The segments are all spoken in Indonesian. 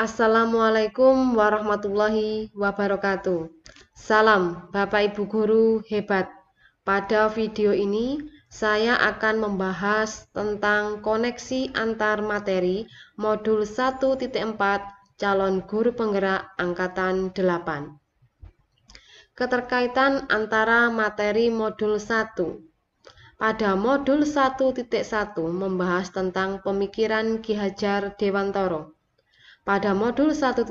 Assalamualaikum warahmatullahi wabarakatuh. Salam Bapak Ibu Guru hebat. Pada video ini saya akan membahas tentang koneksi antar materi modul 1.4 calon guru penggerak angkatan 8. Keterkaitan antara materi modul 1. Pada modul 1.1 membahas tentang pemikiran Ki Hajar Dewantara. Pada modul 1.2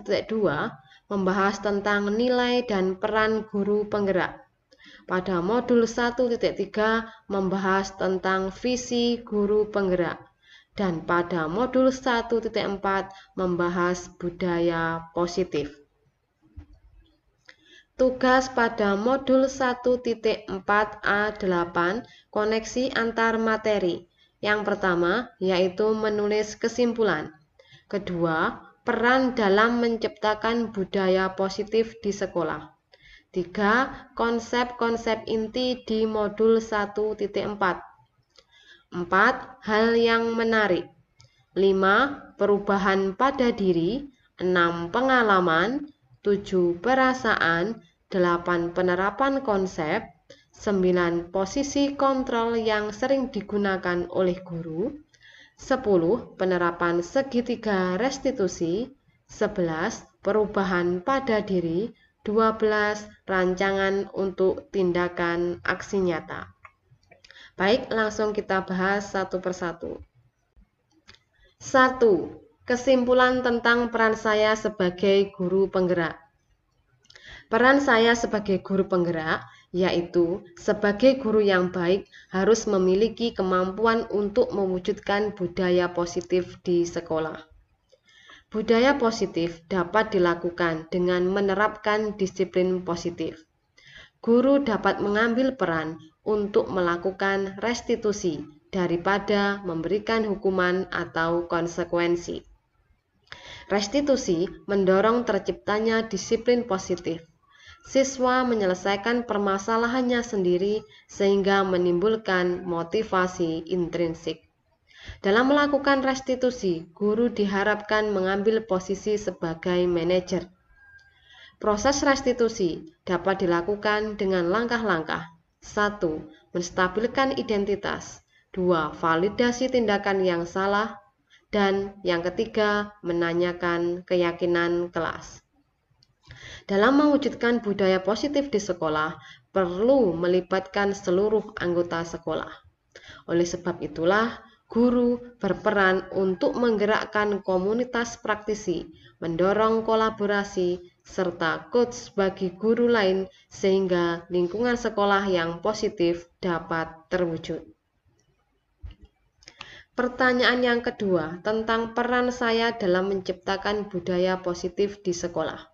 membahas tentang nilai dan peran guru penggerak. Pada modul 1.3 membahas tentang visi guru penggerak. Dan pada modul 1.4 membahas budaya positif. Tugas pada modul 1.4A8 koneksi antar materi. Yang pertama yaitu menulis kesimpulan. Kedua, peran dalam menciptakan budaya positif di sekolah. 3. Konsep-konsep inti di modul 1.4. 4. Hal yang menarik. 5. Perubahan pada diri. 6. Pengalaman. 7. Perasaan. 8. Penerapan konsep. 9. Posisi kontrol yang sering digunakan oleh guru. 10. Penerapan segitiga restitusi. 11. Perubahan pada diri. 12. Rancangan untuk tindakan aksi nyata. Baik, langsung kita bahas satu persatu. 1. Kesimpulan tentang peran saya sebagai guru penggerak. Peran saya sebagai guru penggerak yaitu sebagai guru yang baik harus memiliki kemampuan untuk mewujudkan budaya positif di sekolah. Budaya positif dapat dilakukan dengan menerapkan disiplin positif. Guru dapat mengambil peran untuk melakukan restitusi daripada memberikan hukuman atau konsekuensi. Restitusi mendorong terciptanya disiplin positif. Siswa menyelesaikan permasalahannya sendiri sehingga menimbulkan motivasi intrinsik. Dalam melakukan restitusi, guru diharapkan mengambil posisi sebagai manajer. Proses restitusi dapat dilakukan dengan langkah-langkah. 1. Menstabilkan identitas. 2. Validasi tindakan yang salah. Dan yang ketiga, menanyakan keyakinan kelas. Dalam mewujudkan budaya positif di sekolah, perlu melibatkan seluruh anggota sekolah. Oleh sebab itulah, guru berperan untuk menggerakkan komunitas praktisi, mendorong kolaborasi, serta coach bagi guru lain sehingga lingkungan sekolah yang positif dapat terwujud. Pertanyaan yang kedua tentang peran saya dalam menciptakan budaya positif di sekolah.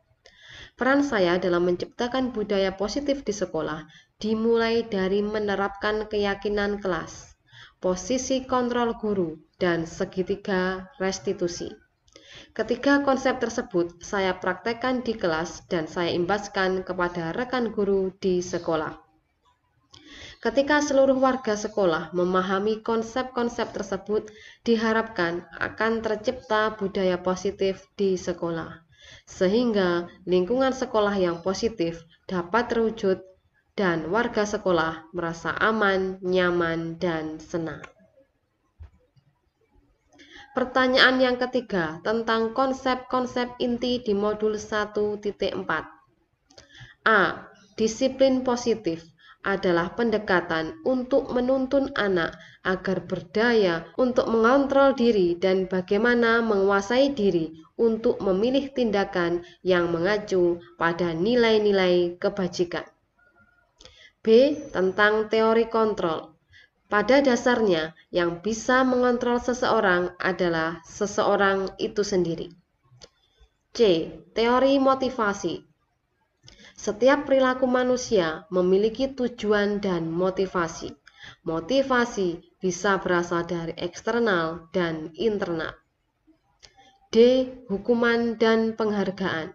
Peran saya dalam menciptakan budaya positif di sekolah dimulai dari menerapkan keyakinan kelas, posisi kontrol guru, dan segitiga restitusi. Ketiga konsep tersebut saya praktekkan di kelas dan saya imbaskan kepada rekan guru di sekolah. Ketika seluruh warga sekolah memahami konsep-konsep tersebut, diharapkan akan tercipta budaya positif di sekolah, sehingga lingkungan sekolah yang positif dapat terwujud dan warga sekolah merasa aman, nyaman, dan senang. Pertanyaan yang ketiga tentang konsep-konsep inti di modul 1.4. A. Disiplin positif adalah pendekatan untuk menuntun anak agar berdaya untuk mengontrol diri dan bagaimana menguasai diri untuk memilih tindakan yang mengacu pada nilai-nilai kebajikan. B. Tentang teori kontrol. Pada dasarnya, yang bisa mengontrol seseorang adalah seseorang itu sendiri. C. Teori motivasi. Setiap perilaku manusia memiliki tujuan dan motivasi. Motivasi bisa berasal dari eksternal dan internal. D. Hukuman dan penghargaan.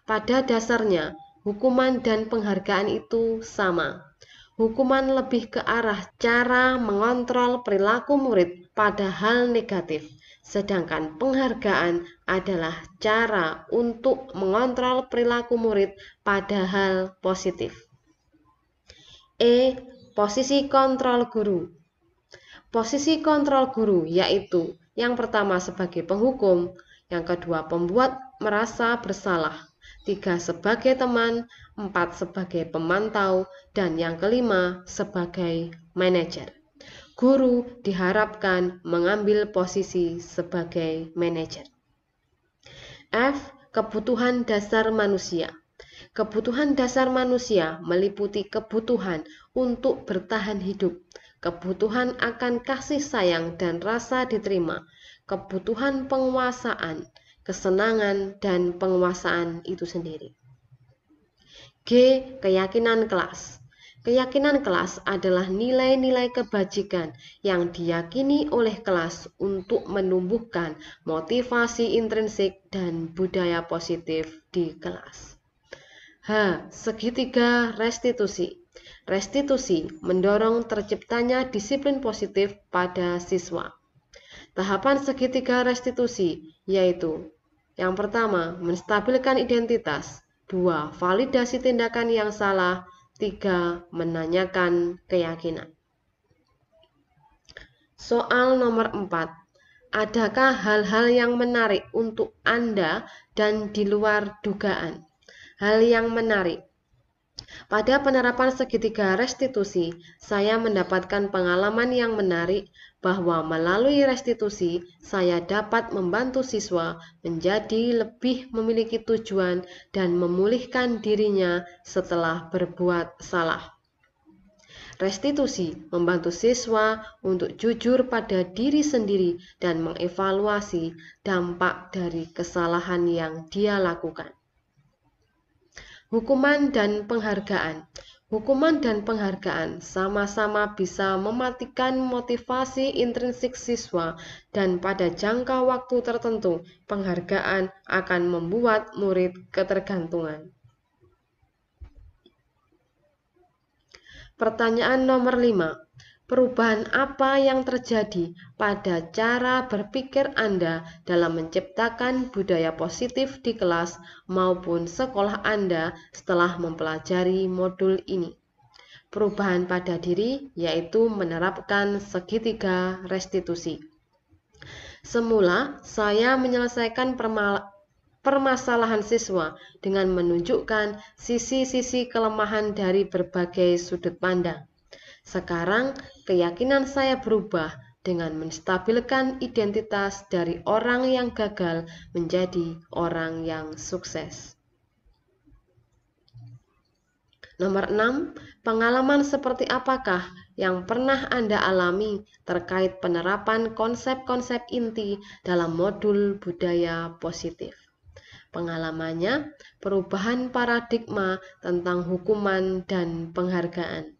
Pada dasarnya, hukuman dan penghargaan itu sama. Hukuman lebih ke arah cara mengontrol perilaku murid pada hal negatif, Sedangkan penghargaan adalah cara untuk mengontrol perilaku murid pada hal positif. E. Posisi kontrol guru. Posisi kontrol guru yaitu yang pertama sebagai penghukum, yang kedua pembuat merasa bersalah, 3 sebagai teman, 4 sebagai pemantau, dan yang kelima sebagai manajer. Guru diharapkan mengambil posisi sebagai manajer. F. Kebutuhan dasar manusia. Kebutuhan dasar manusia meliputi kebutuhan untuk bertahan hidup, kebutuhan akan kasih sayang dan rasa diterima, kebutuhan penguasaan, kesenangan, dan penguasaan itu sendiri. G. Keyakinan kelas. Keyakinan kelas adalah nilai-nilai kebajikan yang diyakini oleh kelas untuk menumbuhkan motivasi intrinsik dan budaya positif di kelas. H. Segitiga restitusi. Restitusi mendorong terciptanya disiplin positif pada siswa. Tahapan segitiga restitusi yaitu yang pertama, menstabilkan identitas, 2. Validasi tindakan yang salah, 3. Menanyakan keyakinan. Soal nomor 4. Adakah hal-hal yang menarik untuk Anda dan di luar dugaan? Hal yang menarik. Pada penerapan segitiga restitusi, saya mendapatkan pengalaman yang menarik bahwa melalui restitusi, saya dapat membantu siswa menjadi lebih memiliki tujuan dan memulihkan dirinya setelah berbuat salah. Restitusi membantu siswa untuk jujur pada diri sendiri dan mengevaluasi dampak dari kesalahan yang dia lakukan. Hukuman dan penghargaan. Hukuman dan penghargaan sama-sama bisa mematikan motivasi intrinsik siswa dan pada jangka waktu tertentu penghargaan akan membuat murid ketergantungan. Pertanyaan nomor 5. Perubahan apa yang terjadi pada cara berpikir Anda dalam menciptakan budaya positif di kelas maupun sekolah Anda setelah mempelajari modul ini? Perubahan pada diri yaitu menerapkan segitiga restitusi. Semula, saya menyelesaikan permasalahan siswa dengan menunjukkan sisi-sisi kelemahan dari berbagai sudut pandang. Sekarang, keyakinan saya berubah dengan menstabilkan identitas dari orang yang gagal menjadi orang yang sukses. Nomor 6. Pengalaman seperti apakah yang pernah Anda alami terkait penerapan konsep-konsep inti dalam modul budaya positif? Pengalamannya, perubahan paradigma tentang hukuman dan penghargaan.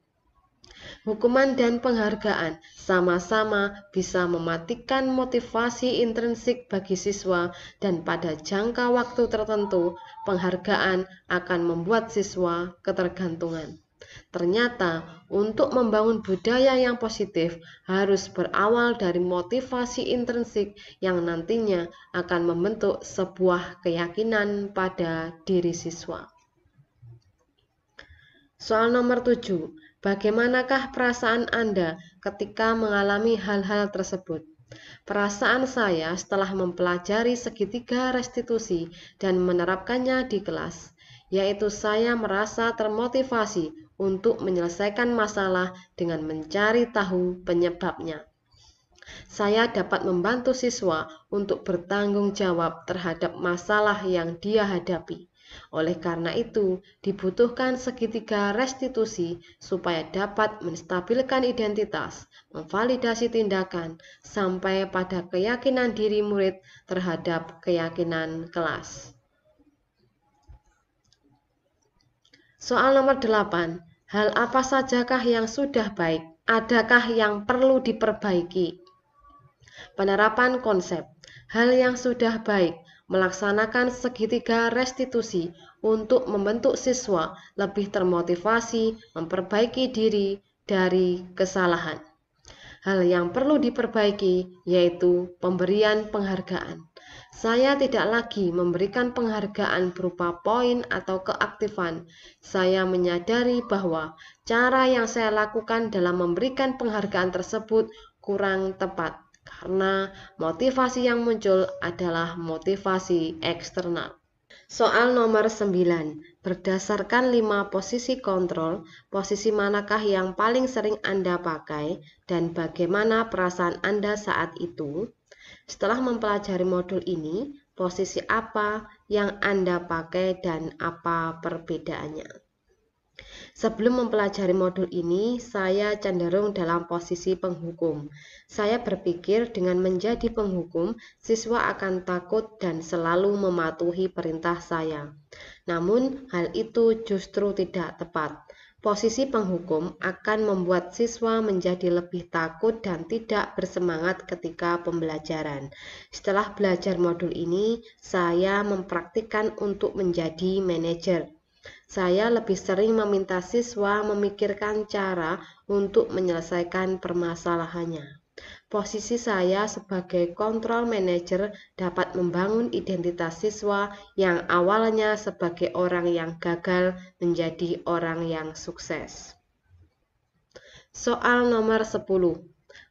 Hukuman dan penghargaan sama-sama bisa mematikan motivasi intrinsik bagi siswa dan pada jangka waktu tertentu penghargaan akan membuat siswa ketergantungan. Ternyata untuk membangun budaya yang positif harus berawal dari motivasi intrinsik yang nantinya akan membentuk sebuah keyakinan pada diri siswa. Soal nomor 7. Bagaimanakah perasaan Anda ketika mengalami hal-hal tersebut? Perasaan saya setelah mempelajari segitiga restitusi dan menerapkannya di kelas, yaitu saya merasa termotivasi untuk menyelesaikan masalah dengan mencari tahu penyebabnya. Saya dapat membantu siswa untuk bertanggung jawab terhadap masalah yang dia hadapi. Oleh karena itu, dibutuhkan segitiga restitusi supaya dapat menstabilkan identitas, memvalidasi tindakan, sampai pada keyakinan diri murid terhadap keyakinan kelas. Soal nomor 8. Hal apa sajakah yang sudah baik? Adakah yang perlu diperbaiki? Penerapan konsep. Hal yang sudah baik melaksanakan segitiga restitusi untuk membentuk siswa lebih termotivasi memperbaiki diri dari kesalahan. Hal yang perlu diperbaiki yaitu pemberian penghargaan. Saya tidak lagi memberikan penghargaan berupa poin atau keaktifan. Saya menyadari bahwa cara yang saya lakukan dalam memberikan penghargaan tersebut kurang tepat karena motivasi yang muncul adalah motivasi eksternal. Soal nomor 9. Berdasarkan 5 posisi kontrol, posisi manakah yang paling sering Anda pakai dan bagaimana perasaan Anda saat itu? Setelah mempelajari modul ini, posisi apa yang Anda pakai dan apa perbedaannya? Sebelum mempelajari modul ini, saya cenderung dalam posisi penghukum. Saya berpikir dengan menjadi penghukum, siswa akan takut dan selalu mematuhi perintah saya. Namun, hal itu justru tidak tepat. Posisi penghukum akan membuat siswa menjadi lebih takut dan tidak bersemangat ketika pembelajaran. Setelah belajar modul ini, saya mempraktikkan untuk menjadi manajer. Saya lebih sering meminta siswa memikirkan cara untuk menyelesaikan permasalahannya. Posisi saya sebagai kontrol manager dapat membangun identitas siswa yang awalnya sebagai orang yang gagal menjadi orang yang sukses. Soal nomor 10.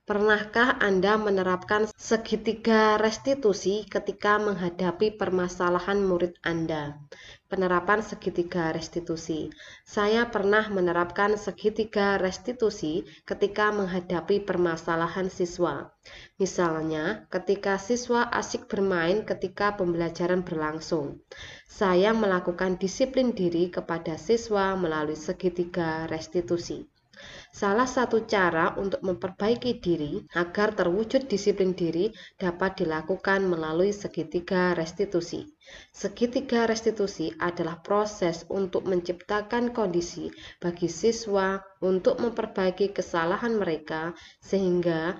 Pernahkah Anda menerapkan segitiga restitusi ketika menghadapi permasalahan murid Anda? Penerapan segitiga restitusi. Saya pernah menerapkan segitiga restitusi ketika menghadapi permasalahan siswa. Misalnya, ketika siswa asik bermain ketika pembelajaran berlangsung. Saya melakukan disiplin diri kepada siswa melalui segitiga restitusi. Salah satu cara untuk memperbaiki diri agar terwujud disiplin diri dapat dilakukan melalui segitiga restitusi. Segitiga restitusi adalah proses untuk menciptakan kondisi bagi siswa untuk memperbaiki kesalahan mereka sehingga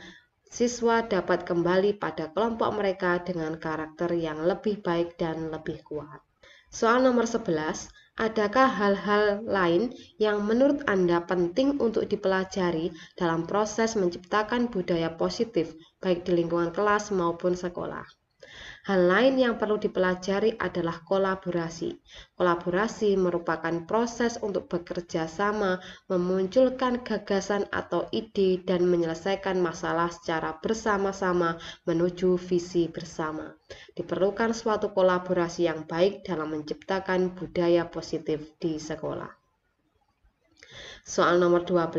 siswa dapat kembali pada kelompok mereka dengan karakter yang lebih baik dan lebih kuat. Soal nomor 11. Adakah hal-hal lain yang menurut Anda penting untuk dipelajari dalam proses menciptakan budaya positif, baik di lingkungan kelas maupun sekolah? Hal lain yang perlu dipelajari adalah kolaborasi. Kolaborasi merupakan proses untuk bekerja sama, memunculkan gagasan atau ide, dan menyelesaikan masalah secara bersama-sama menuju visi bersama. Diperlukan suatu kolaborasi yang baik dalam menciptakan budaya positif di sekolah. Soal nomor 12,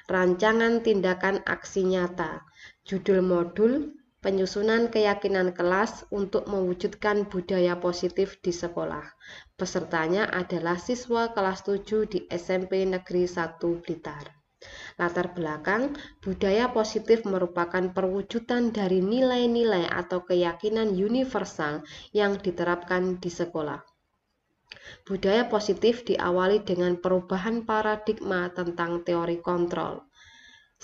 rancangan tindakan aksi nyata. Judul modul, penyusunan keyakinan kelas untuk mewujudkan budaya positif di sekolah. Pesertanya adalah siswa kelas 7 di SMP Negeri 1 Blitar. Latar belakang, budaya positif merupakan perwujudan dari nilai-nilai atau keyakinan universal yang diterapkan di sekolah. Budaya positif diawali dengan perubahan paradigma tentang teori kontrol.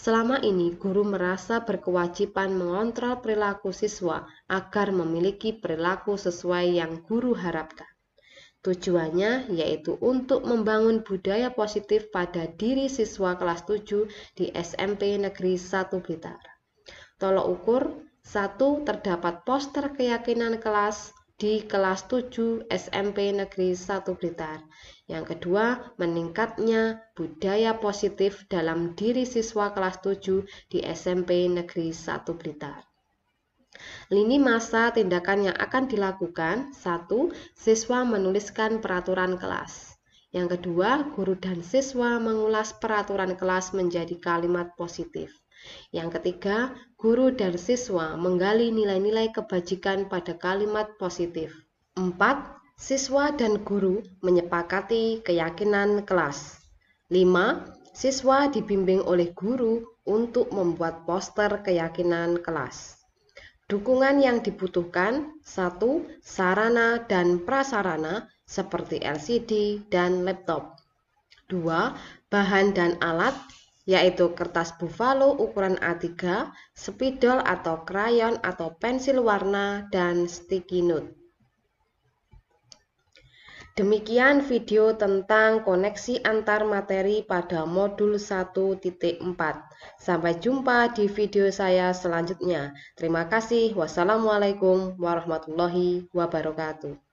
Selama ini, guru merasa berkewajiban mengontrol perilaku siswa agar memiliki perilaku sesuai yang guru harapkan. Tujuannya yaitu untuk membangun budaya positif pada diri siswa kelas 7 di SMP Negeri 1 Blitar. Tolok ukur 1. Terdapat poster keyakinan kelas di kelas 7 SMP Negeri 1 Blitar. Yang kedua, meningkatnya budaya positif dalam diri siswa kelas 7 di SMP Negeri 1 Blitar. Lini masa tindakan yang akan dilakukan. 1. Siswa menuliskan peraturan kelas. Yang kedua, guru dan siswa mengulas peraturan kelas menjadi kalimat positif. Yang ketiga, guru dan siswa menggali nilai-nilai kebajikan pada kalimat positif. 4. Siswa dan guru menyepakati keyakinan kelas. 5. Siswa dibimbing oleh guru untuk membuat poster keyakinan kelas. Dukungan yang dibutuhkan. 1. Sarana dan prasarana seperti LCD dan laptop. 2. Bahan dan alat, yaitu kertas buffalo ukuran A3, spidol atau krayon atau pensil warna, dan sticky note. Demikian video tentang koneksi antar materi pada modul 1.4. Sampai jumpa di video saya selanjutnya. Terima kasih. Wassalamualaikum warahmatullahi wabarakatuh.